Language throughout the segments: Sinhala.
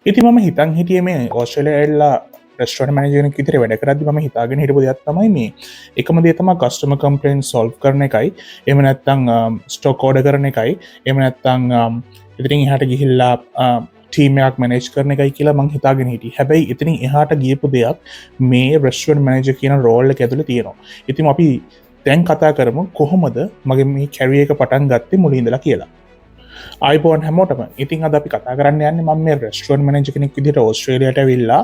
ඉති මම හිතන් හිටිය මේ ඔස්ට්‍රේලියාලා රෙස්ටෝරන්ට් මැනේජර් කෙනෙක් විදිහට වැඩ කරද්දි මම හිතාගෙන හිටපු දෙයක් තමයි මේ එකම දේ තමයි කස්ටමර් කම්ප්ලේන්ට් සෝල්ව් කරන එකයි එහෙම නැත්නම් ස්ටොක් ඕඩර් කරන එකයි එහෙම නැත්නම් ඉතින් එහාට ගිහිල්ලා ටීම් එකක් මැනේජ් කරන එකයි කියලා මං හිතාගෙන හිටියේ. හැබැයි ඉතින් එහාට ගියපු දෙයක් මේ රෙස්ටෝරන්ට් මැනේජර් කියන රෝල් එක ඇතුළේ තියෙනවා. ඉතින් අපි දැන් කතා කරමු කොහොමද මගේ මේ කැරියර් එක පටන් ගත්තේ මුලින් ඉඳලා කියලා. අයිබෝන් හැමෝටම ඉතින් අද අපි කතා කරන්න යන්නේ මම මේ රෙස්ටෝරන්ට් මැනේජර් කෙනෙක් විදිහට ඕස්ට්‍රේලියාවට ඇවිල්ලා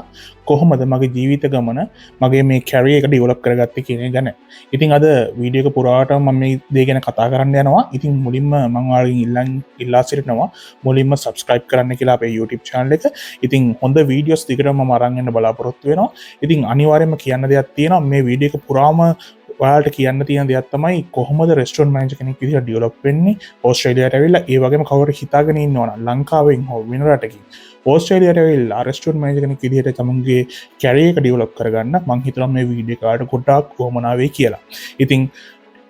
කොහොමද මගේ ජීවිත ගමන මගේ මේ කැරියර් එක ඩෙවලොප් කරගත්තේ කියන එක ගැන. ඉතින් අද වීඩියෝ එක පුරාවටම මම මේ දේ ගැන කතා කරන්න යනවා. ඉතින් මුලින්ම මම ඔයාලගෙන් ඉල්ලා සිටිනවා මුලින්ම subscribe කරන්න කියලා අපේ YouTube channel එක. ඉතින් හොඳ වීඩියෝස් දිගටම මම අරන් එන්න බලාපොරොත්තු වෙනවා. ඉතින් අනිවාර්යයෙන්ම කියන්න දෙයක් තියෙනවා මේ වීඩියෝ එක පුරාම ඔයාලට කියන්න තියෙන දෙයක් තමයි කොහොමද රෙස්ටෝරන්ට් මැනේජර් කෙනෙක් විදිහට ඩෙවලොප් වෙන්නේ ඕස්ට්‍රේලියාවට ඇවිල්ලා ඒ වගේම කවුරු හිතාගෙන ඉන්නවනම් ලංකාවෙන් හෝ වෙන රටකින් ඕස්ට්‍රේලියාවට ඇවිල්ලා රෙස්ටෝරන්ට් මැනේජර් කෙනෙක් විදිහට තමන්ගේ කැරියර් එක ඩෙවලොප් කරගන්න මම හිතනවා මේ වීඩියෝ එකට ගොඩාක් වමනා වෙයි කියලා. ඉතින්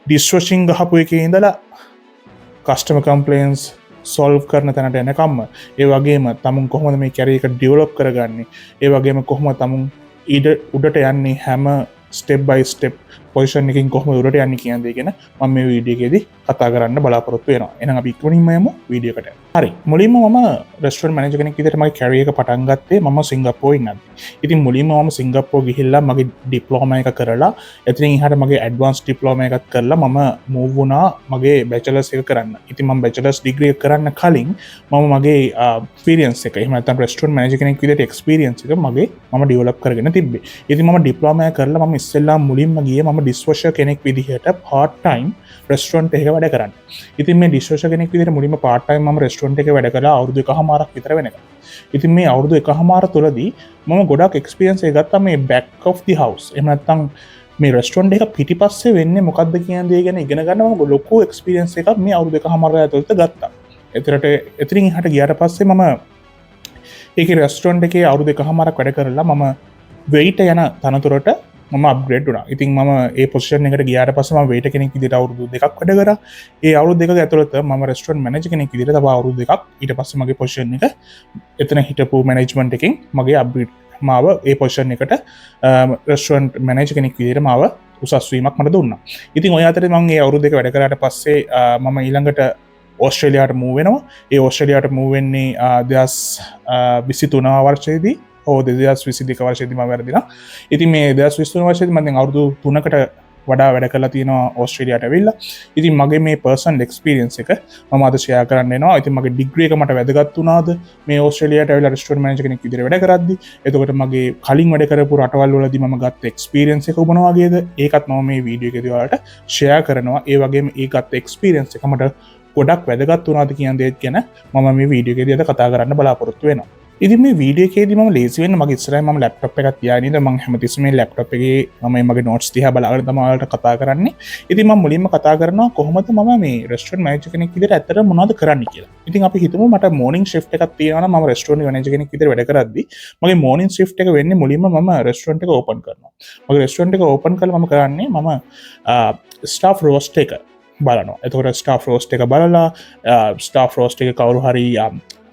ඩිස්වොෂින් ගහපු එකේ ඉඳලා කස්ටමර් කම්ප්ලේන්ට්ස් සොල්ව් කරන තැනට එනකම්ම ඒ වගේම තමුන් කොහොමද මේ කැරියර් එක ඩෙවලොප් කරගන්නේ ඒ වගේම කොහොමද තමුන් උඩට යන්නේ හැම ස්ටෙප් බයි ස්ටෙප් පොසිෂන් එකකින් කොහොමද උඩට යන්නේ කියන දේ ගැන මම මේ වීඩියෝ එකේදී කතා කරන්න බලාපොරොත්තු වෙනවා. එහෙනම් අපි ඉක්මනින්ම යමු වීඩියෝ එකට. හරි. මුලින්ම මම රෙස්ටෝරන්ට් මැනේජර් කෙනෙක් විදිහට මගේ කැරියර් එක පටන් ගත්තේ මම සිංගප්පූරුවේ ඉන්නත්. ඉතින් මුලින්ම මම සිංගප්පූරුව ගිහිල්ලා මගේ ඩිප්ලෝමා එක කරලා එතනින් එහාට මගේ ඇඩ්වාන්ස් ඩිප්ලෝමා එකක් කරලා මම මූව් වුණා මගේ බැචලර්ස් එක කරන්න. ඉතින් මම බැචලර්ස් ඩිග්‍රී එක කරන්න කලින් මම මගේ එක්ස්පීරියන්ස් එක එහෙම නැත්නම් රෙස්ටෝරන්ට් මැනේජර් කෙනෙක් විදිහට එක්ස්පීරියන්ස් එක මම ඩෙවලොප් කරගෙන තිබ්බේ. ඉතින් මම ඩිප්ලෝමා එක කරලා මම ඉස්සෙල්ලා මුලින්ම ගියේ මම ඩිස්වොෂර් කෙනෙක් විදිහට පාර්ට් ටයිම් රෙස්ටෝරන්ට් එකක වැඩ කරන්න. ඉතින් මේ ඩිස්වොෂර් කෙනෙක් විදිහට මුලින්ම පාර්ට් ටයිම් මම රෙස්ටෝරන්ට් එකේ වැඩ කළා අවුරුදු 1කමාරක් විතර වෙනකම්. ඉතින් මේ අවුරුදු 1කමාර තුලදී මම ගොඩක් එක්ස්පීරියන්ස් එක ගත්තා මේ බෑක් ඔෆ් දි හවුස්. එහෙම නැත්නම් මේ රෙස්ටෝරන්ට් එක පිටිපස්සේ වෙන්නේ මොකද්ද කියන දේ ගැන ඉගෙන ගන්න මම ලොකු එක්ස්පීරියන්ස් එකක් මේ අවුරුදු 1කමාර ඇතුළත ගත්තා. එතනින් එහාට ගියාට පස්සේ මම ඒකේ රෙස්ටෝරන්ට් එකේ අවුරුදු 1කමාරක් වැඩ කරලා මම වෙයිට යන තනතුරට මම අප්ග්‍රේඩ් වුණා. ඉතින් මම ඒ පොසිෂන් එකට ගියාට පස්සේ මම වේටර් කෙනෙක් විදිහට අවුරුදු 2ක් වැඩ කරා. ඒ අවුරුදු 2 ඇතුළත මම රෙස්ටෝරන්ට් මැනේජර් කෙනෙක් විදිහට තව අවුරුදු 2ක් ඊට පස්සේ මගේ පොසිෂන් එක එතන හිටපු මැනේජ්මන්ට් එකෙන් මගේ අප්ග්‍රේඩ් මාව ඒ පොසිෂන් එකට රෙස්ටෝරන්ට් මැනේජර් කෙනෙක් විදිහට මාව උසස් වීමක් මට දුන්නා. ඉතින් ඔය අතරේ මම ඒ අවුරුදු 2 වැඩ කරාට පස්සේ මම ඊළඟට ඕස්ට්‍රේලියාවට මූව් වෙනවා. ඒ ඕස්ට්‍රේලියාවට මූව් වෙන්නේ 2023 වර්ෂයේදී හෝ 2022 වර්ෂයේදී මම වැරදිලා. ඉතින් මේ 2023 වර්ෂයේදී මම දැන් අවුරුදු 3කට වඩා වැඩ කරලා තියෙනවා ඕස්ට්‍රේලියාවට ඇවිල්ලා. ඉතින් මගේ මේ පර්සනල් එක්ස්පීරියන්ස් එක මම අද ෂෙයා කරන්න එනවා. ඉතින් මගේ ඩිග්‍රී එක මට වැදගත් වුණාද මේ ඕස්ට්‍රේලියාවට ඇවිල්ලා රෙස්ටෝරන්ට් මැනේජර් කෙනෙක් විදිහට වැඩ කරද්දි. එතකොට මගේ කලින් වැඩ කරපු රටවල් වලදී මම ගත්ත එක්ස්පීරියන්ස් එක මොන වගේද? ඒකත් මම මේ වීඩියෝ එකේදී ඔයාලට ෂෙයා කරනවා. ඒ වගේම ඒ ගත්ත එක්ස්පීරියන්ස් එක මට ගොඩක් වැදගත් වුණාද කියන දේ ගැන මම මේ වීඩියෝ එකේදී අද කතා කරන්න බලාපොරොත්තු වෙනවා. ඉතින් මේ වීඩියෝ එකේදී මම ලේසි වෙන්න මගේ ඉස්සරහින් මම ලැප්ටොප් එකක් තියාගෙන ඉඳලා මම හැමතිස්සෙම මේ ලැප්ටොප් එකේ මම මගේ නෝට්ස් දිහා බලාගෙන තමයි ඔයාලට කතා කරන්නේ. ඉතින් මම මුලින්ම කතා කරනවා කොහොමද මම මේ රෙස්ටෝරන්ට් මැනේජර් කෙනෙක් විදිහට ඇත්තට මොනවද කරන්න කියලා. ඉතින් අපි හිතමු මට මෝර්නින් ෂිෆ්ට් එකක් තියෙනවා නම් මම රෙස්ටෝරන්ට් මැනේජර් කෙනෙක් විදිහට වැඩ කරද්දී මගේ මෝර්නින් ෂිෆ්ට් එක වෙන්නේ මුලින්ම මම රෙස්ටෝරන්ට් එක ඕපන් කරනවා. මගේ රෙස්ටෝරන්ට් එක ඕපන් කරලා මම කරන්නේ මම ස්ටාෆ් රෝස්ට් එක බලනවා. එතකොට ස්ටාෆ් රෝස්ට් එක බලලා ස්ටාෆ් රෝස්ට් එක කවුරු හරි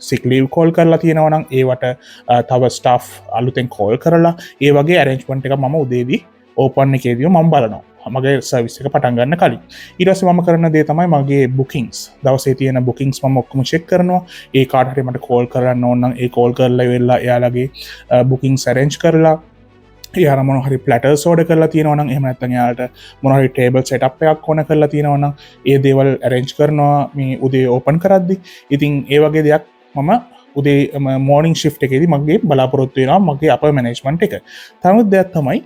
සික් ලීව් කෝල් කරලා තියෙනවා නම් ඒවට තව ස්ටාෆ් අලුතෙන් කෝල් කරලා ඒ වගේ ඇරේන්ජ්මන්ට් එක මම උදේදී ඕපන් එකේදී මම බලනවා. මගේ සර්විස් එක පටන් ගන්න කලින්. ඊට පස්සේ මම කරන දේ තමයි මගේ බුකින්ග්ස්. දවසේ තියෙන බුකින්ග්ස් මම ඔක්කොම චෙක් කරනවා. ඒ කාට හරි මට කෝල් කරන්න ඕන නම් ඒ කෝල් කරලා ඉවරලා එයාලගේ බුකින්ග්ස් ඇරේන්ජ් කරලා යාර මොන හරි ප්ලැටර්ස් ඕඩර් කරලා තියෙනවා නම් එහෙම නැත්නම් යාලට මොන හරි ටේබල් සෙටප් එකක් ඕන කරලා තියෙනවා නම් ඒ දේවල් ඇරේන්ජ් කරනවා මේ උදේ ඕපන් කරද්දි. ඉතින් ඒ වගේ දෙයක් මම උදේ මෝර්නින් ෂිෆ්ට් එකේදී මගේ බලාපොරොත්තු වෙනවා මගේ අපර් මැනේජ්මන්ට් එක. තවත් දෙයක් තමයි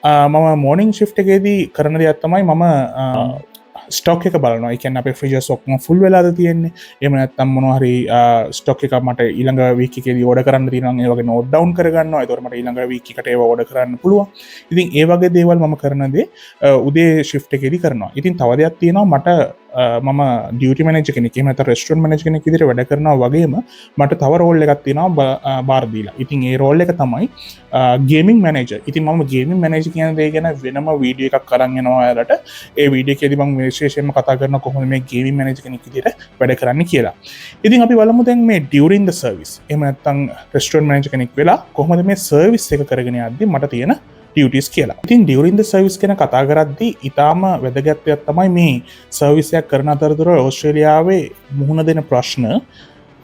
මම මෝර්නින් ෂිෆ්ට් එකේදී කරන දෙයක් තමයි මම ස්ටොක් එක බලනවා. ඒ කියන්නේ අපේ ෆ්‍රිජර්ස් ඔක්කොම ෆුල් වෙලාද තියෙන්නේ. එහෙම නැත්නම් මොනවා හරි ස්ටොක් එකක් මට ඊළඟ වීක් එකේදී ඕඩර් කරන්න තියෙනවා නම් ඒ වගේ නෝට් ඩවුන් කරගන්නවා. ඒතකොට මට ඊළඟ වීක් එකට ඒව ඕඩර් කරන්න පුළුවන්. ඉතින් ඒ වගේ දේවල් මම කරන දේ උදේ ෂිෆ්ට් එකේදී කරනවා. ඉතින් තව දෙයක් තියෙනවා මට මම ඩියුටි මැනේජර් කෙනෙක් එහෙම නැත්නම් රෙස්ටුරන්ට් මැනේජර් කෙනෙක් විදිහට වැඩ කරනවා වගේම මට තව රෝල් එකක් තියෙනවා බාර දීලා. ඉතින් ඒ රෝල් එක තමයි ගේමින් මැනේජර්. ඉතින් මම ගේමින් මැනේජර් කියන දේ ගැන වෙනම වීඩියෝ එකක් අරන් යනවා ඔයාලට. ඒ වීඩියෝ එකේදී මම විශේෂයෙන්ම කතා කරනවා කොහොමද මේ ගේමින් මැනේජර් කෙනෙක් විදිහට වැඩ කරන්න කියලා. ඉතින් අපි බලමු දැන් මේ ඩියුරින් ද සර්විස්. එහෙම නැත්නම් රෙස්ටුරන්ට් මැනේජර් කෙනෙක් වෙලා කොහොමද මේ සර්විස් එක කරගෙන යද්දි මට තියෙන ටියටිස් කියලා. ඉතින් ඩියුරින් ද සර්විස් ගැන කතා කරද්දී ඉතාම වැදගත් දෙයක් තමයි මේ සර්විස් එකක් කරන අතරතුර ඕස්ට්‍රේලියාවේ මුහුණ දෙන ප්‍රශ්න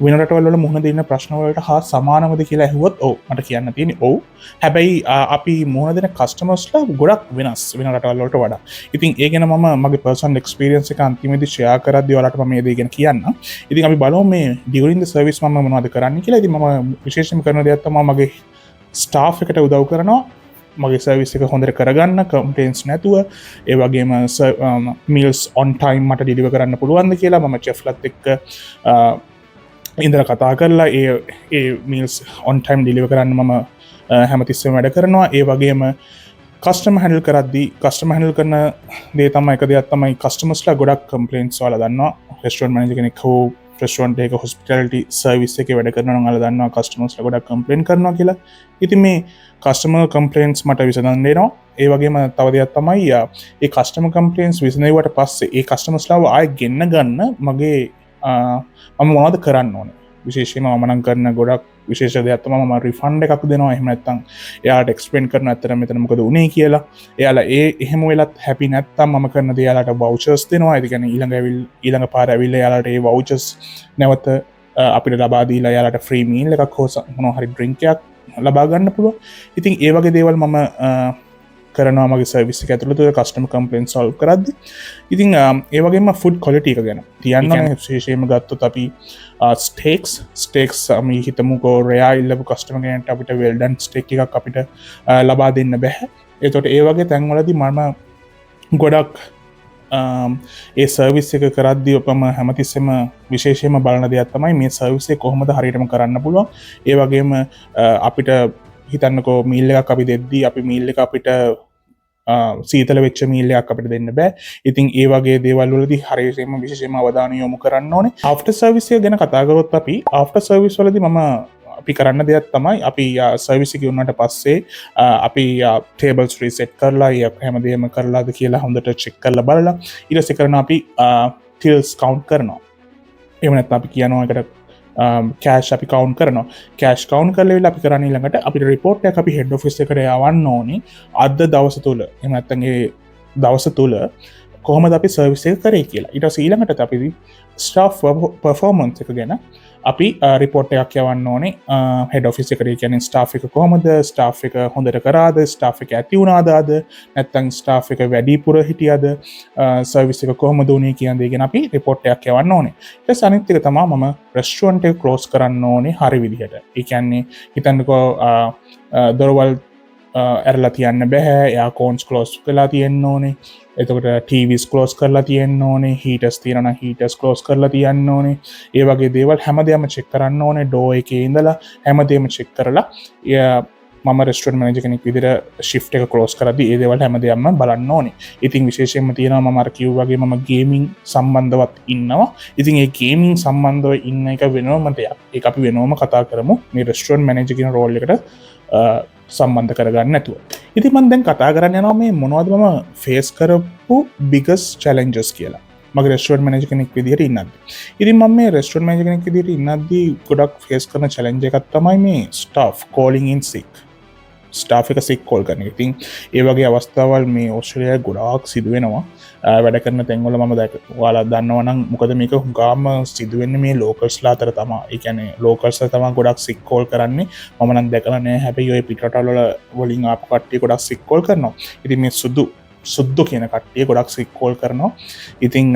වෙන රටවල් වල මුහුණ දෙන ප්‍රශ්න වලට හා සමානවද කියලා ඇහුවොත් ඔව් මට කියන්න තියෙන්නේ ඔව්. හැබැයි අපි මුහුණ දෙන කස්ටමර්ස්ලා ගොඩක් වෙනස් වෙන රටවල් වලට වඩා. ඉතින් ඒ ගැන මම මගේ පර්සනල් එක්ස්පීරියන්ස් එක අන්තිමේදී ෂෙයා කරද්දී ඔයාලට මම මේ දේ ගැන කියන්නම්. ඉතින් අපි බලමු මේ ඩියුරින් ද සර්විස් මම මොනවද කරන්නේ කියලා. ඉතින් මම විශේෂයෙන්ම කරන දෙයක් තමයි මගේ ස්ටාෆ් එකට උදව් කරනවා. මගේ සර්විස් එක හොඳට කරගන්න කම්ප්ලේන්ස් නැතුව ඒ වගේම මීල්ස් ඔන් ටයිම් මට ඩිලිවර් කරන්න පුළුවන්ද කියලා මම චෙෆ්ලත් එක්ක ඉඳලා කතා කරලා ඒ මීල්ස් ඔන් ටයිම් ඩිලිවර් කරන්න මම හැමතිස්සෙම වැඩ කරනවා. ඒ වගේම කස්ටමර් හැන්ඩල් කරද්දී කස්ටමර් හැන්ඩල් කරන දේ තමයි එක දෙයක් තමයි කස්ටමර්ස්ලා ගොඩක් කම්ප්ලේන්ට්ස් ඔයාලා දන්නවා. රෙස්ටුරන්ට් මැනේජර් කෙනෙක් හෝ රෙස්ටුරන්ට් එක හොස්පිටැලිටි සර්විස් එකේ වැඩ කරනවා නම් ඔයාලා දන්නවා කස්ටමර්ස්ලා ගොඩක් කම්ප්ලේන්ට් කරනවා කියලා. ඉතින් මේ කස්ටමර් කම්ප්ලේන්ට්ස් මට විසඳන්න දෙනවා. ඒ වගේම තව දෙයක් තමයි ඒ කස්ටමර් කම්ප්ලේන්ට්ස් විසඳුවාට පස්සේ ඒ කස්ටමර්ස්ලාව ආයෙ ගෙන්න ගන්න මගේ මම මොනවද කරන්න ඕනේ. විශේෂයෙන්ම මම නම් කරන ගොඩක් විශේෂ දෙයක් තමයි මම රිෆන්ඩ් එකක් දෙනවා. එහෙම නැත්නම් එයාලට එක්ස්ප්ලেইন කරනවා අතන මෙතන මොකද උනේ කියලා. එයාලා එහෙම වෙලත් හැපි නැත්නම් මම කරන දේ එයාලට වවුචර්ස් දෙනවා. ඒ කියන්නේ ඊළඟ පාර ඇවිල්ලා එයාලට ඒ වවුචර්ස් නැවත අපිට ලබා දීලා එයාලට ෆ්‍රී මීල් එකක් හෝ මොනවා හරි ඩ්‍රින්ක් එකක් ලබා ගන්න පුළුවන්. ඉතින් ඒ වගේ දේවල් මම කරනවා මගේ සර්විස් එක ඇතුළත කස්ටමර් කම්ප්ලේන්ට් සෝල්ව් කරද්දි. ඉතින් ඒ වගේම ෆුඩ් ක්වොලිටි එක ගැන තියන්න විශේෂයෙන්ම ගත්තොත් අපි ස්ටේක්ස් අපි හිතමුකෝ රෙයා ඉල්ලපු කස්ටමර් කෙනෙක්ට අපිට වෙල් ඩන් ස්ටේක් එකක් අපිට ලබා දෙන්න බෑ. ඒතකොට ඒ වගේ තැන්වලදී මම ගොඩක් ඒ සර්විස් එක කරද්දී ඔපම හැමතිස්සෙම විශේෂයෙන්ම බලන දෙයක් තමයි මේ සර්විස් එක කොහොමද හරියටම කරන්න පුළුවන්. ඒ වගේම අපිට හිතන්නකෝ මීල් එකක් අපි දෙද්දී අපි මීල් එක අපිට සීතල වෙච්ච මීල් එකක් අපිට දෙන්න බෑ. ඉතින් ඒ වගේ දේවල් වලදී හරියටම විශේෂයෙන්ම අවධානය යොමු කරන්න ඕනේ. ආෆ්ටර් සර්විස් එක ගැන කතා කරොත් අපි ආෆ්ටර් සර්විස් වලදී මම අපි කරන්න දෙයක් තමයි අපි සර්විස් එක උනාට පස්සේ අපි ටේබල්ස් රීසෙට් කරලා හැමදේම කරලාද කියලා හොඳට චෙක් කරලා බලලා ඊට පස්සේ කරන අපි ටිල්ස් කවුන්ට් කරනවා. එහෙම නැත්නම් අපි කියනවා එකට කෑෂ් අපි කවුන්ට් කරනවා. කෑෂ් කවුන්ට් කරලා ඉවරලා අපි කරන්නේ ළඟට අපිට රිපෝට් එකක් අපි හෙඩ් ඔෆිස් එකට යවන්න ඕනේ අද දවස තුල. එහෙම නැත්නම් ඒ දවස තුල කොහොමද අපි සර්විස් එක කරේ කියලා. ඊට පස්සේ ඊළඟට අපි ස්ටාෆ් පර්ෆෝමන්ස් එක ගැන අපි රිපෝට් එකක් යවන්න ඕනේ හෙඩ් ඔෆිස් එකට. කියන්නේ ස්ටාෆ් එක කොහොමද, ස්ටාෆ් එක හොඳට කරාද, ස්ටාෆ් එක ඇති වුණාද අද, නැත්නම් ස්ටාෆ් එක වැඩිපුර හිටියද, සර්විස් එක කොහොමද උනේ කියන දේ ගැන අපි රිපෝට් එකක් යවන්න ඕනේ. ඊට පස්සේ අනිත් එක තමයි මම රෙස්ටුරන්ට් එක ක්ලෝස් කරන්න ඕනේ හරි විදිහට. ඒ කියන්නේ හිතන්නකෝ දොරවල් ඇරලා තියන්න බැහැ, එයා කෝන්ස් ක්ලෝස් කරලා තියෙන්න ඕනේ. එතකොට ටීවිස් ක්ලෝස් කරලා තියෙන්න ඕනේ, හීටර්ස් තියෙනවා නම් හීටර්ස් ක්ලෝස් කරලා තියන්න ඕනේ. ඒ වගේ දේවල් හැමදේම චෙක් කරන්න ඕනේ. ඩෝ එකේ ඉඳලා හැමදේම චෙක් කරලා මම රෙස්ටුරන්ට් මැනේජර් කෙනෙක් විදිහට ෂිෆ්ට් එක ක්ලෝස් කරද්දී ඒ දේවල් හැමදේම බලන්න ඕනේ. ඉතින් විශේෂයෙන්ම තියෙනවා මම අර කිව්වා වගේ මම ගේමින් සම්බන්ධවත් ඉන්නවා. ඉතින් ඒ ගේමින් සම්බන්ධව ඉන්න එක වෙනම දෙයක්. ඒක අපි වෙනවම කතා කරමු මේ රෙස්ටුරන්ට් මැනේජර් කියන රෝල් එකට සම්බන්ධ කරගන්න නැතුව. ඉතින් මම දැන් කතා කරන්න යනවා මේ මොනවද මම ෆේස් කරපු බිගස් චැලෙන්ජස් කියලා. මගේ රෙස්ටුරන්ට් මැනේජර් කෙනෙක් විදිහට ඉන්නද්දි. ඉතින් මම මේ රෙස්ටුරන්ට් මැනේජර් කෙනෙක් විදිහට ඉන්නද්දි ගොඩක් ෆේස් කරන චැලෙන්ජ් එකක් තමයි මේ ස්ටාෆ් කෝලින් ඉන් සික්. ස්ටාෆ් එක සික් කෝල් කරන එක. ඉතින් ඒ වගේ අවස්ථාවල් මේ ඕස්ට්‍රේලියාවේ ගොඩාක් සිදු වෙනවා. වැඩ කරන තැන්වල මම ඔයාලා දන්නවා නම් මොකද මේක හුඟාම සිදු වෙන්නේ මේ ලෝකල්ස්ලා අතර තමයි. ඒ කියන්නේ ලෝකල්ස්ලා තමයි ගොඩක් සික් කෝල් කරන්නේ. මම නම් දැකලා නැහැ. හැබැයි ඔය පිටරටවල වලින් ආපු කට්ටිය ගොඩක් සික් කෝල් කරනවා. ඉතින් මේ සුද්දු කියන කට්ටිය ගොඩක් සික් කෝල් කරනවා. ඉතින්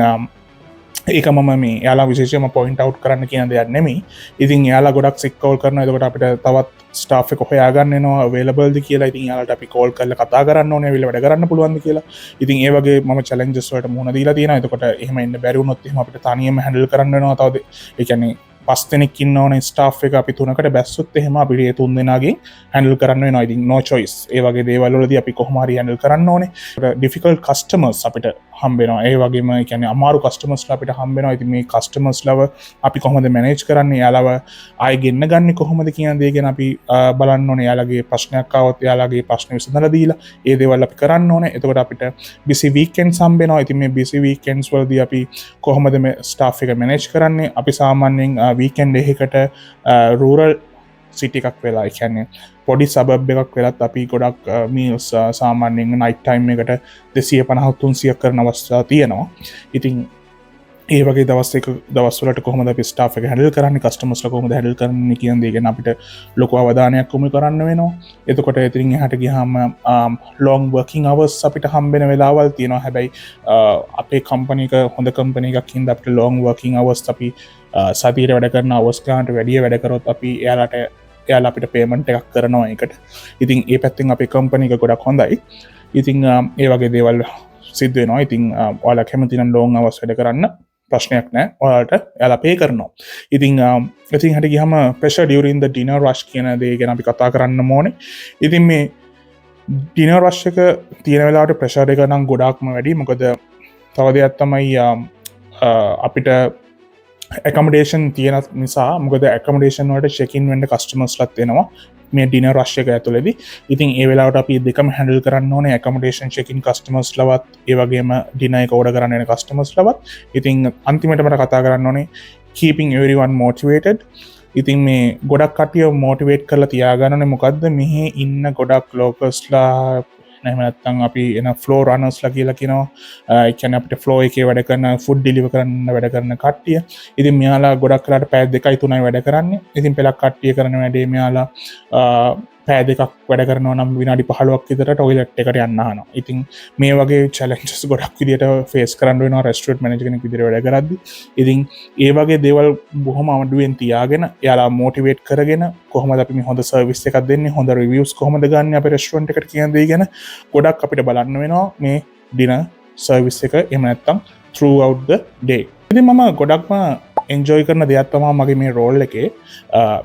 ඒක මම මේ යාලා විශේෂයෙන්ම පොයින්ට් අවුට් කරන්න කියන දෙයක් නෙමෙයි. ඉතින් යාලා ගොඩක් සික් කෝල් කරනවා. එතකොට අපිට තවත් ස්ටාෆ් එක හොයාගන්න වෙනවා අවේලබල්ද කියලා. ඉතින් යාලට අපි කෝල් කරලා කතා කරන්න ඕනේ ඇවිල්ලා වැඩ කරන්න පුළුවන්ද කියලා. ඉතින් ඒ වගේ මම චැලෙන්ජස් වලට මුහුණ දීලා තියෙනවා. එතකොට එහෙම එන්න බැරි වුණොත් එහෙම අපිට තනියම හැන්ඩල් කරන්න වෙනවා. තවද ඒ කියන්නේ 5 දෙනෙක් ඉන්න ඕනේ ස්ටාෆ් එක අපි 3කට බැස්සොත් එහෙම අපිට ඒ 3 දෙනාගෙන් හැන්ඩල් කරන්න වෙනවා. ඉතින් no choice. ඒ වගේ දේවල් වලදී අපි කොහොම හරි හැන්ඩල් කරන්න ඕනේ. difficult customers අපිට හම්බෙනවා. ඒ වගේම කියන්නේ අමාරු කස්ටමර්ස්ලා අපිට හම්බෙනවා. ඉතින් මේ කස්ටමර්ස්ලව අපි කොහොමද මැනේජ් කරන්නේ? යාලව ආයෙ ගෙන්න ගන්නේ කොහොමද කියන දේ ගැන අපි බලන්න ඕනේ. යාලගේ ප්‍රශ්නයක් ආවොත් යාලගේ ප්‍රශ්න විසඳලා දීලා ඒ දේවල් අපි කරන්න ඕනේ. එතකොට අපිට busy weekends හම්බෙනවා. ඉතින් මේ busy weekends වලදී අපි කොහොමද මේ ස්ටාෆ් එක මැනේජ් කරන්නේ? අපි සාමාන්‍යයෙන් weekend එකකට rural සිටි එකක් වෙලා කියන්නේ පොඩි සබබ් එකක් වෙලත් අපි ගොඩක් මීල්ස් සාමාන්‍යයෙන් නයිට් ටයිම් එකට 250 300 කරන අවස්ථා තියෙනවා. ඉතින් ඒ වගේ දවස්වලට කොහොමද අපි ස්ටාෆ් එක හැන්ඩල් කරන්නේ, කස්ටමර්ස්ලා කොහොමද හැන්ඩල් කරන්නේ කියන දේ ගැන අපිට ලොකු අවධානයක් යොමු කරන්න වෙනවා. එතකොට ඉතින් එහාට ගියාම long working hours අපිට හම්බෙන වෙලාවල් තියෙනවා. හැබැයි අපේ කම්පැනි එක හොඳ කම්පැනි එකක් හින්දා අපිට long working hours අපි සතියට වැඩ කරන අවස් ගානට වැඩිය වැඩ කරොත් අපි එයාලා අපිට පේමන්ට් එකක් කරනවා එකට. ඉතින් ඒ පැත්තෙන් අපේ කම්පැනි එක ගොඩක් හොඳයි. ඉතින් ඒ වගේ දේවල් සිද්ධ වෙනවා. ඉතින් ඔයාලා කැමති නම් long hours වැඩ කරන්න ප්‍රශ්නයක් නෑ. ඔයාලට එයාලා පේ කරනවා. ඉතින් හට ගියාම pressure during the dinner rush කියන දේ ගැන අපි කතා කරන්න ඕනේ. ඉතින් මේ dinner rush එක තියෙන වෙලාවට pressure එක නම් ගොඩක්ම වැඩි. මොකද තව දෙයක් තමයි අපිට accommodation තියෙන නිසා. මොකද accommodation වලට check in වෙන්න customers ලත් එනවා මේ dinner rush එක ඇතුළේදී. ඉතින් ඒ වෙලාවට අපි දෙකම handle කරන්න ඕනේ. accommodation check in customers ලවත් ඒ වගේම dinner එක order කරන්න එන customers ලවත්. ඉතින් අන්තිමට මට කතා කරන්න ඕනේ keeping everyone motivated. ඉතින් මේ ගොඩක් කට්ටිය motivate කරලා තියාගන්න ඕනේ. මොකද්ද මෙහි ඉන්න ගොඩක් localsලා එහෙම නැත්නම් අපි එන ෆ්ලෝ රනර්ස්ලා කියලා කියනවා. ඒ කියන්නේ අපිට ෆ්ලෝ එකේ වැඩ කරන ෆුඩ් ඩෙලිවර් කරන්න වැඩ කරන කට්ටිය. ඉතින් මෙයාලා ගොඩක් වෙලාට පැය 2යි 3යි වැඩ කරන්නේ. ඉතින් පෙලක් කට්ටිය කරන වැඩේ මෙයාලා පැය 2ක් වැඩ කරනවා නම් විනාඩි 15ක් විතර ටොයිලට් එකට යන්න අහනවා. ඉතින් මේ වගේ චැලෙන්ජස් ගොඩක් විදියට ෆේස් කරන්න වෙනවා රෙස්ටොරන්ට් මැනේජර් කෙනෙක් විදියට වැඩ කරද්දි. ඉතින් ඒ වගේ දේවල් බොහොම අඩුවෙන් තියාගෙන එයාලා මොටිවේට් කරගෙන කොහොමද අපි මේ හොඳ සර්විස් එකක් දෙන්නේ, හොඳ රිවිව්ස් කොහොමද ගන්න අපේ රෙස්ටොරන්ට් එකට කියන දේ ගැන ගොඩක් අපිට බලන්න වෙනවා මේ ඩිනර් සර්විස් එක. එහෙම නැත්නම් throughout the day. ඉතින් මම ගොඩක්ම එන්ජොයි කරන දෙයක් තමයි මගේ මේ රෝල් එකේ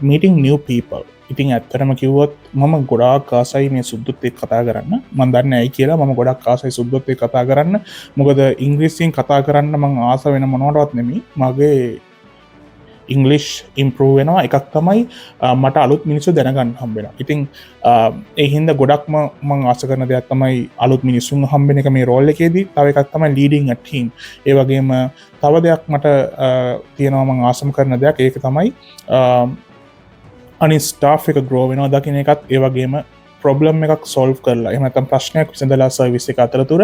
meeting new people. ඉතින් ඇත්තටම කිව්වොත් මම ගොඩාක් ආසයි මේ සුද්දුත් එක්ක කතා කරන්න. මම දන්නේ ඇයි කියලා මම ගොඩක් ආසයි සුද්දුත් එක්ක කතා කරන්න. මොකද ඉංග්‍රීසියෙන් කතා කරන්න මම ආස වෙන මොනවටවත් නෙමෙයි. මගේ ඉංග්ලිෂ් ඉම්ප්‍රූව් වෙනවා. එකක් තමයි මට අලුත් මිනිස්සු දැනගන්න හම්බ වෙනවා. ඉතින් ඒ හින්දා ගොඩක්ම මම ආස කරන දෙයක් තමයි අලුත් මිනිස්සුන් හම්බෙන එක මේ රෝල් එකේදී. තව එකක් තමයි leading a team. ඒ වගේම තව දෙයක් මට තියෙනවා මම ආසම කරන දෙයක්. ඒක තමයි අනි ස්ටාෆ් එක ග්‍රෝ වෙනවා දකින්න එකත්. ඒ වගේම ප්‍රොබ්ලම් එකක් සොල්ව් කරලා එහෙම නැත්නම් ප්‍රශ්නයක් විසඳලා සර්විස් එක අතරතුර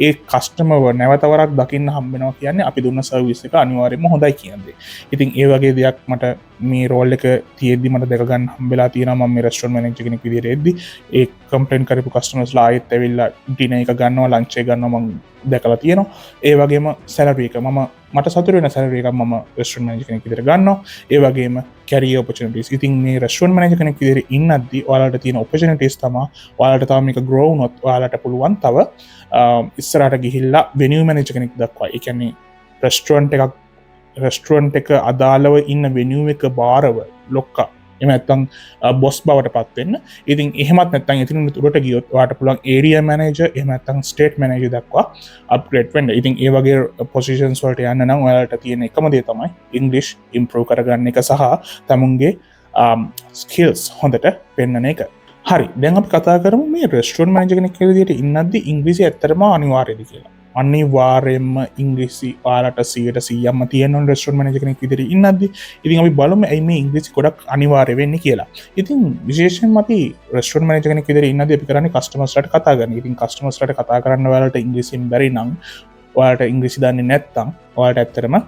ඒ කස්ටමර්ව නැවතවරක් දකින්න හම්බ වෙනවා කියන්නේ අපි දුන්න සර්විස් එක අනිවාර්යයෙන්ම හොඳයි කියන්නේ. ඉතින් ඒ වගේ දෙයක් මට මේ රෝල් එක තියෙද්දි මට දැක ගන්න හම්බෙලා තියෙනවා. මම මේ රෙස්ටොරන්ට් මැනේජර් කෙනෙක් විදිහට එද්දි ඒ කම්ප්ලේන්ට් කරපු කස්ටමර්ස්ලා ආයෙත් ඇවිල්ලා ඩිනර් එක ගන්නවා, ලන්ච් එක ගන්නවා මම දැකලා තියෙනවා. ඒ වගේම සැලරි එක මට සතුටු වෙන සැලරි එකක් මම රෙස්ටොරන්ට් මැනේජර් කෙනෙක් විදිහට ගන්නවා. ඒ වගේම කැරියර් ඔපචුනිටිස්. ඉතින් මේ රෙස්ටොරන්ට් මැනේජර් කෙනෙක් විදිහට ඉන්නද්දි ඔයාලට තියෙන ඔපචුනිටිස් තමයි ඔයාලට තව මේක ග්‍රෝ වුණොත් ඔයාලට පුළුවන් තව ඉස්සරහට ගිහිල්ලා වෙනියු මැනේජර් කෙනෙක් දක්වා. ඒ කියන්නේ රෙස්ටොරන්ට් එක අදාළව ඉන්න වෙනියු එක බාරව ලොක්කා එහෙම නැත්නම් බොස් බවට පත් වෙන්න. ඉතින් එහෙමත් නැත්නම් එතනින් උඩට ගියොත් ඔයාලට පුළුවන් ඒරියා මැනේජර් එහෙම නැත්නම් ස්ටේට් මැනේජර් දක්වා අප්ග්‍රේඩ් වෙන්න. ඉතින් ඒ වගේ පොසිෂන්ස් වලට යන්න නම් ඔයාලට තියෙන එකම දේ තමයි ඉංග්‍රීසි ඉම්ප්‍රූව් කරගන්න එක සහ තමුන්ගේ ස්කිල්ස් හොඳට පෙන්වන එක. හරි, දැන් අපි කතා කරමු මේ රෙස්ටොරන්ට් මැනේජර් කෙනෙක් කියලා විදිහට ඉන්නද්දි ඉංග්‍රීසි ඇත්තටම අනිවාර්යද කියලා. අනිවාර්යෙන්ම ඉංග්‍රීසි ඔයාලට 100%ක්ම තියෙන ඕන රෙස්ටොරන්ට් මැනේජර් කෙනෙක් විදිහට ඉන්නද්දි. ඉතින් අපි බලමු ඇයි මේ ඉංග්‍රීසි ගොඩක් අනිවාර්ය වෙන්නේ කියලා. ඉතින් විශේෂයෙන්ම අපි රෙස්ටොරන්ට් මැනේජර් කෙනෙක් විදිහට ඉන්නද්දි අපි කරන්නේ කස්ටමර්ස්ලාට කතා කරන. ඉතින් කස්ටමර්ස්ලාට කතා කරන්න ඔයාලට ඉංග්‍රීසියෙන් බැරි නම්, ඔයාලට ඉංග්‍රීසි දන්නේ නැත්නම් ඔයාලට ඇත්තටම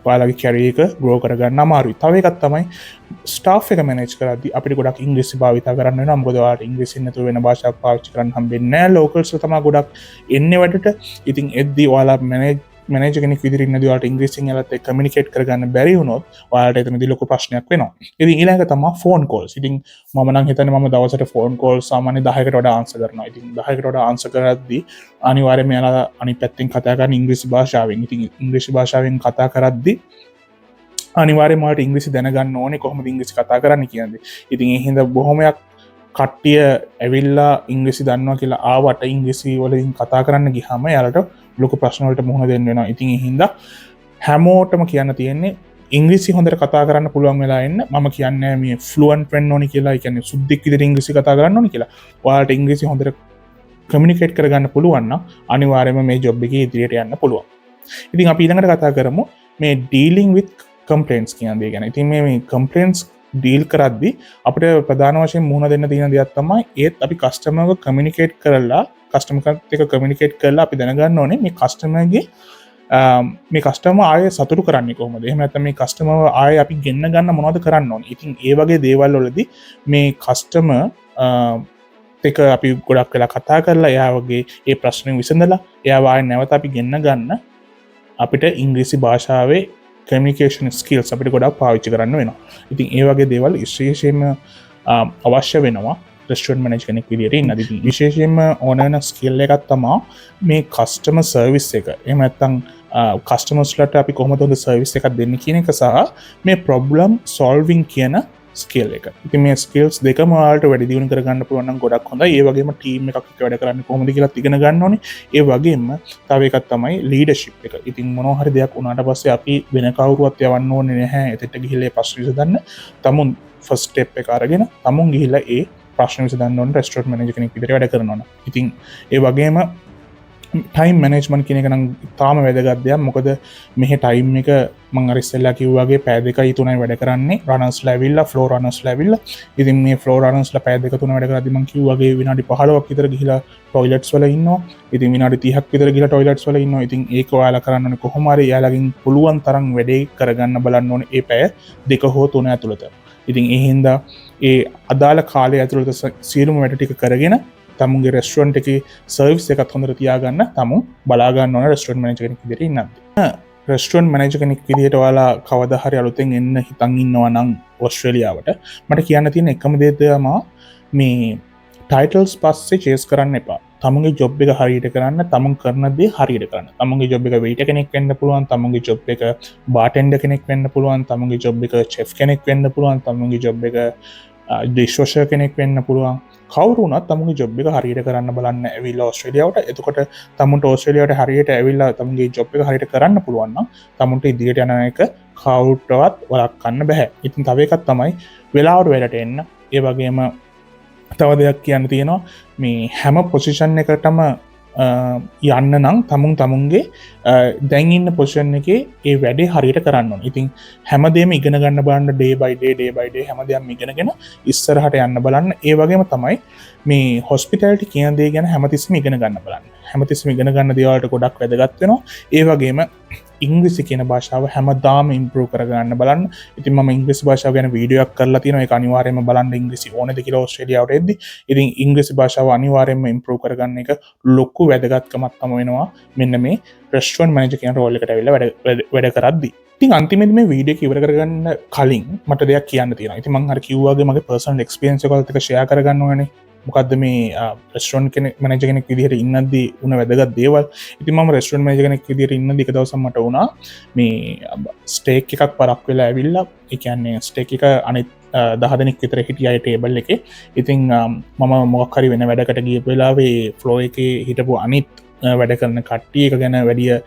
ඔයාලගේ කැරියර් එක ග්‍රෝ කරගන්න අමාරුයි. තව එකක් තමයි ස්ටාෆ් එක මැනේජ් කරද්දී අපිට ගොඩක් ඉංග්‍රීසි භාවිත කරන්න වෙනවා. මොකද ඔයාලට ඉංග්‍රීසියෙන් නැතුව වෙන භාෂාවක් පාවිච්චි කරන්න හම්බෙන්නේ නැහැ. ලෝකල්ස්ලා තමයි ගොඩක් එන්නේ වැඩට. ඉතින් එද්දී ඔයාලා මැනේජර් කෙනෙක් විදිහට ඉන්නදී ඔයාලට ඉංග්‍රීසියෙන් යාලත් එක්ක කමියුනිකේට් කරගන්න බැරි වුණොත් ඔයාලට එතනදී ලොකු ප්‍රශ්නයක් වෙනවා. ඉතින් ඊළඟ තමයි ෆෝන් කෝල්ස්. ඉතින් මම නම් හිතන්නේ මම දවසට ෆෝන් කෝල්ස් සාමාන්‍ය 10කට වඩා ආන්සර් කරනවා. ඉතින් 10කට වඩා ආන්සර් කරද්දී අනිවාර්යයෙන්ම යාලා අනිත් පැත්තෙන් කතා කරන ඉංග්‍රීසි භාෂාවෙන්. ඉතින් ඉංග්‍රීසි භාෂාවෙන් කතා කරද්දී අනිවාර්යයෙන්ම ඔයාලට ඉංග්‍රීසි දැනගන්න ඕනේ කොහොමද ඉංග්‍රීසි කතා කරන්න කියන්නේ. ඉතින් ඒ හින්දා බොහොමයක් කට්ටිය ඇවිල්ලා ඉංග්‍රීසි දන්නවා කියලා ආවට ඉංග්‍රීසි වලින් කතා කරන්න ගියාම යාලට ලොකු ප්‍රශ්න වලට මුහුණ දෙන්න වෙනවා. ඉතින් ඒ හින්දා හැමෝටම කියන්න තියෙන්නේ ඉංග්‍රීසි හොඳට කතා කරන්න පුළුවන් වෙලා එන්න. මම කියන්නේ මේ ෆ්ලුවන්ට් වෙන්න ඕනි කියලා. ඒ කියන්නේ සුද්ධික් විදිහට ඉංග්‍රීසි කතා කරන්න ඕනි කියලා. ඔයාලට ඉංග්‍රීසි හොඳට කමියුනිකේට් කරගන්න පුළුවන් නම් අනිවාර්යයෙන්ම මේ ජොබ් එකේ ඉදිරියට යන්න පුළුවන්. ඉතින් අපි ඊළඟට කතා කරමු මේ ඩීලිං විත් කම්ප්ලේන්ට්ස් කියන දේ ගැන. ඉතින් මේ කම්ප්ලේන්ට්ස් ඩීල් කරද්දි අපිට ප්‍රධාන වශයෙන් මුහුණ දෙන්න තියෙන දෙයක් තමයි ඒත් අපි කස්ටමර්ව කමියුනිකේට් කරලා කස්ටමර්ත් එක්ක කමියුනිකේට් කරලා අපි දැනගන්න ඕනේ මේ කස්ටමර්ගේ මේ කස්ටමර් ආයේ සතුටු කරන්නේ කොහොමද? එහෙම නැත්නම් මේ කස්ටමර් ආයේ අපි ගෙන්න ගන්න මොනවද කරන්න ඕනේ? ඉතින් ඒ වගේ දේවල් වලදී මේ කස්ටමර් එක අපි ගොඩක් වෙලා කතා කරලා එයාගේ ඒ ප්‍රශ්න විසඳලා එයාව ආයේ නැවත අපි ගෙන්න ගන්න අපිට ඉංග්‍රීසි භාෂාවේ කමියුනිකේෂන් ස්කිල්ස් අපිට ගොඩක් පාවිච්චි කරන්න වෙනවා. ඉතින් ඒ වගේ දේවල් විශේෂයෙන්ම අවශ්‍ය වෙනවා රෙස්ටුරන්ට් මැනේජර් කෙනෙක් විදියට ඉන්න. ඉතින් විශේෂයෙන්ම ඕන වෙන ස්කිල් එකක් තමයි මේ කස්ටමර් සර්විස් එක. එහෙම නැත්නම් කස්ටමර්ස්ලාට අපි කොහොමද හොඳ සර්විස් එකක් දෙන්නේ කියන එක සහ මේ ප්‍රොබ්ලම් සෝල්විං කියන ස්කිල් එක. ඉතින් මේ ස්කිල්ස් දෙකම ඔයාලට වැඩි දියුණු කරගන්න පුළුවන් නම් ගොඩක් හොඳයි. ඒ වගේම ටීම් එකක් එක්ක වැඩ කරන්න කොහොමද කියලා ඉගෙන ගන්න ඕනේ. ඒ වගේම තව එකක් තමයි ලීඩර්ෂිප් එක. ඉතින් මොනවා හරි දෙයක් වුණාට පස්සේ අපි වෙන කවුරුවත් යවන්න ඕනේ නැහැ. එතෙට ගිහිල්ලා ප්‍රශ්න විසඳන්න. තමුන් ෆස්ට් ස්ටෙප් එක අරගෙන තමුන් ගිහිල්ලා ඒ ප්‍රශ්න විසඳන්න ඕනේ රෙස්ටොරන්ට් මැනේජර් කෙනෙක් විදිහට වැඩ කරනවා නම්. ඉතින් ඒ වගේම ටයිම් මැනේජ්මන්ට් කියන එක නම් තාම වැදගත් දෙයක්. මොකද මෙහි ටයිම් එක මම අර ඉස්සෙල්ලා කිව්වා වගේ පැය 2යි 3යි වැඩ කරන්නේ රනර්ස්ලා ඇවිල්ලා ෆ්ලෝ රනර්ස්ලා ඇවිල්ලා. ඉතින් මේ ෆ්ලෝ රනර්ස්ලා පැය 2 3 වැඩ කරද්දි මම කිව්වා වගේ විනාඩි 15ක් විතර ගිහිලා ටොයිලට්ස් වල ඉන්නවා. ඉතින් විනාඩි 30ක් විතර ගිහිලා ටොයිලට්ස් වල ඉන්නවා. ඉතින් ඒක ඔයාලා කරන්න ඕනේ කොහොම හරි එයාලගෙන් පුළුවන් තරම් වැඩේ කරගන්න බලන්න ඕනේ ඒ පැය 2 හෝ 3 ඇතුළත. ඉතින් ඒ හින්දා ඒ අදාළ කාලය ඇතුළත සියලුම වැඩ ටික කරගෙන තමුන්ගේ රෙස්ටුරන්ට් එකේ සර්විස් එකත් හොඳට තියාගන්න තමුන් බලා ගන්න ඕන රෙස්ටුරන්ට් මැනේජර් කෙනෙක් විදිහට ඉන්නත්. රෙස්ටුරන්ට් මැනේජර් කෙනෙක් විදිහට ඔයාලා කවදා හරි අලුතෙන් එන්න හිතන් ඉන්නවා නම් ඕස්ට්‍රේලියාවට මට කියන්න තියෙන එකම දේ තමයි මේ ටයිටල්ස් පස්සේ චේස් කරන්න එපා. තමුන්ගේ ජොබ් එක හරියට කරන්න, තමුන් කරන දේ හරියට කරන්න. තමුන්ගේ ජොබ් එක වෙයිටර් කෙනෙක් වෙන්න පුළුවන්, තමුන්ගේ ජොබ් එක බාර්ටෙන්ඩර් කෙනෙක් වෙන්න පුළුවන්, තමුන්ගේ ජොබ් එක චෙෆ් කෙනෙක් වෙන්න පුළුවන්, තමුන්ගේ ජොබ් එක ඩිෂ්වොෂර් කෙනෙක් වෙන්න පුළුවන්. කවුරුනත් තමුන්ගේ ජොබ් එක හරියට කරන්න බලන්න ඇවිල්ලා ඕස්ට්‍රේලියාවට. එතකොට තමුන්ට ඕස්ට්‍රේලියාවට හරියට ඇවිල්ලා තමුන්ගේ ජොබ් එක හරියට කරන්න පුළුවන් නම් තමුන්ට ඉදිරියට යන එක කවුරුටවත් වළක්වන්න බෑ. ඉතින් තව එකක් තමයි වෙලාවට වැඩට එන්න. ඒ වගේම තව දෙයක් කියන්න තියෙනවා මේ හැම පොසිෂන් එකටම යන්න නම් තමුන්ගේ දැන් ඉන්න පොසිෂන් එකේ ඒ වැඩේ හරියට කරන්න ඕනේ. ඉතින් හැමදේම ඉගෙන ගන්න බලන්න ඩේ බයි ඩේ හැමදේම ඉගෙනගෙන ඉස්සරහට යන්න බලන්න. ඒ වගේම තමයි මේ හොස්පිටැලිටි කියන දේ ගැන හැමතිස්සෙම ඉගෙන ගන්න බලන්න. හැමතිස්සෙම ඉගෙන ගන්න දේවල් වලට ගොඩක් වැදගත් වෙනවා. ඒ වගේම ඉංග්‍රීසි කියන භාෂාව හැමදාම ඉම්ප්‍රූව් කරගන්න බලන්න. ඉතින් මම ඉංග්‍රීසි භාෂාව ගැන වීඩියෝ එකක් කරලා තියෙනවා. ඒක අනිවාර්යයෙන්ම බලන්න ඉංග්‍රීසි ඕනේද කියලා ඕස්ට්‍රේලියාවට එද්දි. ඉතින් ඉංග්‍රීසි භාෂාව අනිවාර්යයෙන්ම ඉම්ප්‍රූව් කරගන්න එක ලොකු වැදගත්කමක් තමයි වෙනවා. මෙන්න මේ රෙස්ටුරන්ට් මැනේජර් කියන රෝල් එකට ඇවිල්ලා වැඩ කරද්දි. ඉතින් අන්තිමේදී මේ වීඩියෝ එක ඉවර කරගන්න කලින් මට දෙයක් කියන්න තියෙනවා. ඉතින් මම අර කිව්වාගේ මගේ පර්සනල් එක්ස්පීරියන්ස් එකත් එක්ක ෂෙයා කරගන්න ඕනේ. මොකක්ද මේ රෙස්ටුරන්ට් මැනේජර් කෙනෙක් විදිහට ඉන්නද්දී උන වැදගත් දේවල්. ඉතින් මම රෙස්ටුරන්ට් මැනේජර් කෙනෙක් විදිහට ඉන්නදී එක දවසක් මට වුණා මේ ස්ටේක් එකක් පරක් වෙලා ඇවිල්ලා. ඒ කියන්නේ ස්ටේක් එක අනිත් 10 දෙනෙක් විතර හිටිය අය ටේබල් එකේ. ඉතින් මම මොකක් හරි වෙන වැඩකට ගියපු වෙලාවේ ෆ්ලෝ එකේ හිටපු අනිත් වැඩ කරන කට්ටිය එක ගැන වැඩිය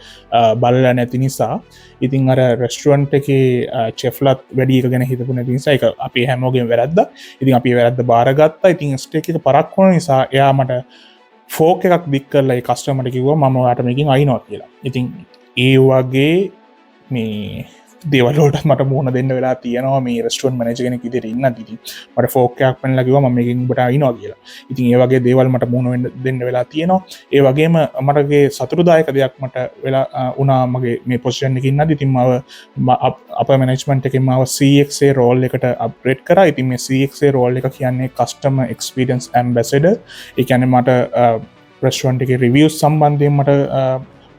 බලලා නැති නිසා ඉතින් අර රෙස්ටුරන්ට් එකේ චෙෆ්ලත් වැඩි එක ගැන හිතපු නැති නිසා ඒක අපි හැමෝගෙම වැරද්දා. ඉතින් අපි වැරද්ද බාරගත්තා. ඉතින් ස්ටේක් එක පරක් වුණ නිසා එයා මට ෆෝක් එකක් දික් කරලා ඒ කස්ටමර්ට කිව්වා මම ඔයාට මේකෙන් අයින්නවා කියලා. ඉතින් ඒ වගේ මේ දේවල් වලට මට මුහුණ දෙන්න වෙලා තියෙනවා මේ රෙස්ටුරන්ට් මැනේජර් කෙනෙක් විදිහට ඉන්නදී. මට ෆෝක් එකක් පෙන්නලා කිව්වා මම මේකෙන් ඔබට අයින්නවා කියලා. ඉතින් ඒ වගේ දේවල් මට මුහුණ දෙන්න වෙලා තියෙනවා. ඒ වගේම මටගේ සතුටුදායක දෙයක් මට වෙලා වුණා මගේ මේ පොසිෂන් එකේ ඉන්නදී. ඉතින් මම අප මැනේජ්මන්ට් එකෙන් මාව CXA රෝල් එකට අප්ග්‍රේඩ් කරා. ඉතින් මේ CXA රෝල් එක කියන්නේ කස්ටමර් එක්ස්පීරියන්ස් ඇම්බැසඩර්. ඒ කියන්නේ මට රෙස්ටුරන්ට් එකේ රිවිව්ස් සම්බන්ධයෙන් මට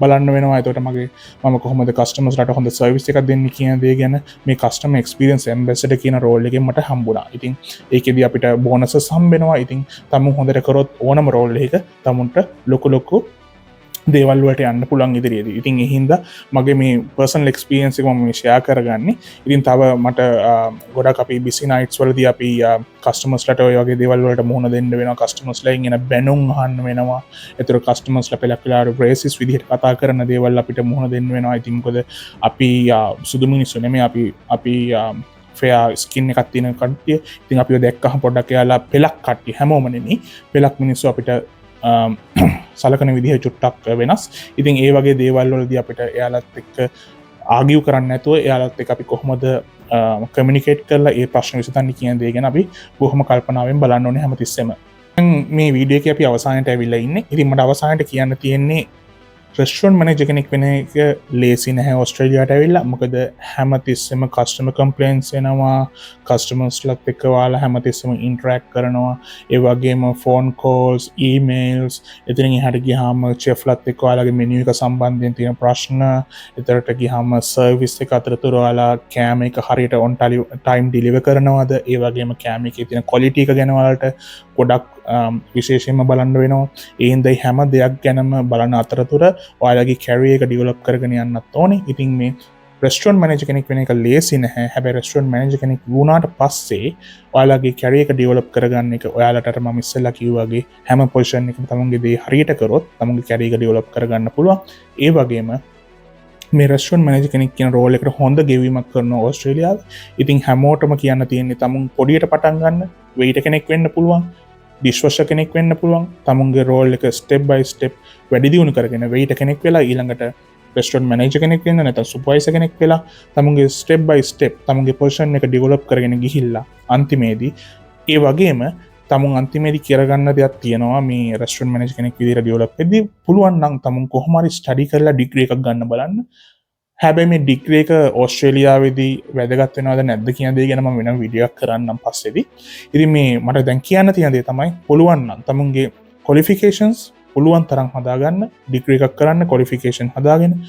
බලන්න වෙනවා. එතකොට මම කොහොමද කස්ටමර්ස්ලාට හොඳ සර්විස් එකක් දෙන්නේ කියන දේ ගැන මේ කස්ටමර් එක්ස්පීරියන්ස් ඇම්බැසඩර් කියන රෝල් එකෙන් මට හම්බුණා. ඉතින් ඒකෙදි අපිට බෝනසස් හම්බ වෙනවා. ඉතින් තමුන් හොඳට කරොත් ඕනම රෝල් එකක තමුන්ට ලොකු දේවල්වට යන්න පුළන් ඉදිරියේදී. ඉතින් එහින්ද මගේ මේ පර්සනල් එක්ස්පිරියන්ස් එක මම ෂෙයා කරගන්නේ. ඉතින් තව මට ගොඩක් අපි බිසි නයිට්ස් වලදී අපි කස්ටමර්ස්ලට ඔය වගේ දේවල් වලට මුහුණ දෙන්න වෙනවා. කස්ටමර්ස්ලාගෙන් එන බැනුම් අහන්න වෙනවා. ඒතර කස්ටමර්ස්ලා පෙලක් වෙලාවට බ්‍රේසිස් විදිහට කතා කරන දේවල් අපිට මුහුණ දෙන්න වෙනවා. ඉතින් මොකද අපි සුදු මිනිස්සු නෙමෙයි, අපි ෆෙයා ස්කින් එකක් තියෙන කට්ටිය. ඉතින් අපිව දැක්කහම පොඩ්ඩක් එයාලා පෙලක් කට්ටිය හැමෝම නෙමෙයි. පෙලක් මිනිස්සු අපිට සලකන විදිහ චුට්ටක් වෙනස්. ඉතින් ඒ වගේ දේවල් වලදී අපිට එයාලත් එක්ක ආගියු කරන්න නැතුව එයාලත් එක්ක අපි කොහොමද කමියුනිකේට් කරලා ඒ ප්‍රශ්න විසඳන්නේ කියන දේ ගැන අපි බොහොම කල්පනාවෙන් බලන්න ඕනේ හැමතිස්සෙම. මේ වීඩියෝ එකේ අපි අවසානයට ඇවිල්ලා ඉන්නේ. ඉතින් මට අවසානයට කියන්න තියෙන්නේ රෙස්ටුරන්ට් මැනේජර් කෙනෙක් වෙන එක ලේසි නැහැ ඕස්ට්‍රේලියාවට ඇවිල්ලා. මොකද හැමතිස්සෙම කස්ටමර් කම්ප්ලේන්ට්ස් එනවා, කස්ටමර්ස්ලත් එක්ක ඔයාලා හැමතිස්සෙම ඉන්ටරැක්ට් කරනවා. ඒ වගේම ෆෝන් කෝල්ස්, ඊමේල්ස්, එතනින් එහාට ගියාම චෙෆ්ලත් එක්ක ඔයාලගේ මෙනු එක සම්බන්ධයෙන් තියෙන ප්‍රශ්න, එතරට ගියාම සර්විස් එක අතරතුර ඔයාලා කෑම එක හරියට ඔන් ටයිම් ඩිලිවර් කරනවද, ඒ වගේම කෑම එකේ තියෙන ක්වොලිටි එක ගැන ඔයාලට ගොඩක් විශේෂයෙන්ම බලන්න වෙනවා. ඒ හින්දා හැම දෙයක් ගැනම බලන අතරතුර ඔයාලගේ කැරියර් එක ඩෙවලොප් කරගෙන යන්නත් ඕනේ. ඉතින් මේ රෙස්ටුරන්ට් මැනේජර් කෙනෙක් වෙන එක ලේසි නැහැ. හැබැයි රෙස්ටුරන්ට් මැනේජර් කෙනෙක් වුණාට පස්සේ ඔයාලගේ කැරියර් එක ඩෙවලොප් කරගන්න එක ඔයාලට අර මම ඉස්සෙල්ලා කිව්වා වගේ හැම පොසිෂන් එකම තමන්ගේ දේ හරියට කරොත් තමන්ගේ කැරියර් එක ඩෙවලොප් කරගන්න පුළුවන්. ඒ වගේම මේ රෙස්ටුරන්ට් මැනේජර් කෙනෙක් කියන රෝල් එකට හොඳ ගෙවීමක් කරනවා ඕස්ට්‍රේලියාවේ. ඉතින් හැමෝටම කියන්න තියෙන්නේ තමුන් පොඩියට පටන් ගන්න, වෙයිටර් කෙනෙක් වෙන්න පුළුවන්, ඩිෂ්වොෂර් කෙනෙක් වෙන්න පුළුවන්. තමුන්ගේ රෝල් එක ස්ටෙප් බයි ස්ටෙප් වැඩි දියුණු කරගෙන වෙයිටර් කෙනෙක් වෙලා ඊළඟට රෙස්ටුරන්ට් මැනේජර් කෙනෙක් වෙන්න, නැත්නම් සුපර්වයිසර් කෙනෙක් වෙලා තමුන්ගේ ස්ටෙප් බයි ස්ටෙප් තමුන්ගේ පොසිෂන් එක ඩෙවලොප් කරගෙන ගිහිල්ලා අන්තිමේදී ඒ වගේම තමුන් අන්තිමේදී කරගන්න දෙයක් තියෙනවා. මේ රෙස්ටුරන්ට් මැනේජර් කෙනෙක් විදිහට ඩෙවලොප් වෙද්දී පුළුවන් නම් තමුන් කොහොම හරි ස්ටඩි කරලා ඩිග්‍රී එකක් ගන්න බලන්න. හැබැයි මේ ඩිග්‍රී එක ඕස්ට්‍රේලියාවේදී වැදගත් වෙනවද නැද්ද කියන දේ ගැන මම වෙනම වීඩියෝ එකක් කරන්නම් පස්සේදී. ඉතින් මේ මට දැන් කියන්න තියෙන දේ තමයි පුළුවන් නම් තමුන්ගේ ක්වොලිෆිකේෂන්ස් පුළුවන් තරම් හදාගන්න, ඩිග්‍රී එකක් කරන්න, ක්වොලිෆිකේෂන් හදාගෙන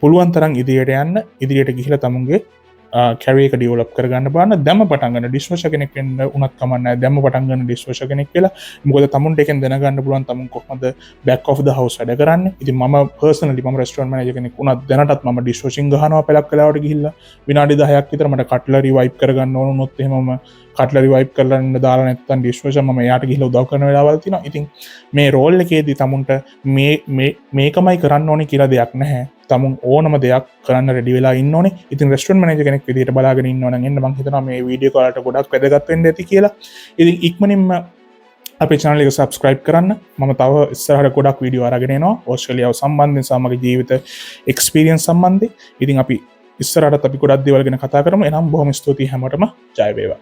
පුළුවන් තරම් ඉදිරියට යන්න. ඉදිරියට ගිහිලා තමුන්ගේ කැරියර් එක ඩෙවලොප් කරගන්න බලන්න. දැම්ම පටන් ගන්න ඩිෂ්වොෂර් කෙනෙක් වෙන්න උනත් කමක් නැහැ. දැම්ම පටන් ගන්න ඩිෂ්වොෂර් කෙනෙක් වෙලා. මොකද තමුන්ට එකෙන් දැනගන්න පුළුවන් තමුන් කොහොමද බෑක් ඔෆ් ද හවුස් වැඩ කරන්නේ. ඉතින් මම පර්සනලි මම රෙස්ටුරන්ට් මැනේජර් කෙනෙක් වුණත් දැනටත් මම ඩිෂ්වොෂින් ගහනවා පළක් වෙලාවට ගිහිල්ලා. විනාඩි 10ක් විතර මට කට්ලරි වයිප් කරගන්න ඕන වුණොත් එහෙම මම කට්ලරි වයිප් කරලා ඉන්න දාලා නැත්තම් ඩිෂ්වොෂර් මම එයාට ගිහිල්ලා උදව් කරන වෙලාවල් තියෙනවා. ඉතින් මේ රෝල් එකේදී තමුන්ට මේකමයි කරන්න ඕනේ කියලා දෙයක් නැහැ. තමුන් ඕනම දෙයක් කරන්න රෙඩි වෙලා ඉන්න ඕනේ. ඉතින් රෙස්ටුරන්ට් මැනේජර් කෙනෙක් විදිහට බලාගෙන ඉන්නවා නම් එන්න මම හිතනවා මේ වීඩියෝ කාලට ගොඩක් වැදගත් වෙන්න ඇති කියලා. ඉතින් ඉක්මනින්ම අපේ channel එක subscribe කරන්න. මම තව ඉස්සරහට ගොඩක් වීඩියෝ අරගෙන එනවා ඕස්ට්‍රේලියාව සම්බන්ධයෙන් සහ මගේ ජීවිත එක්ස්පීරියන්ස් සම්බන්ධයෙන්. ඉතින් අපි ඉස්සරහටත් අපි ගොඩක් දේවල් ගැන කතා කරමු. එනම් බොහොම ස්තුතියි හැමෝටම. ජය වේවා.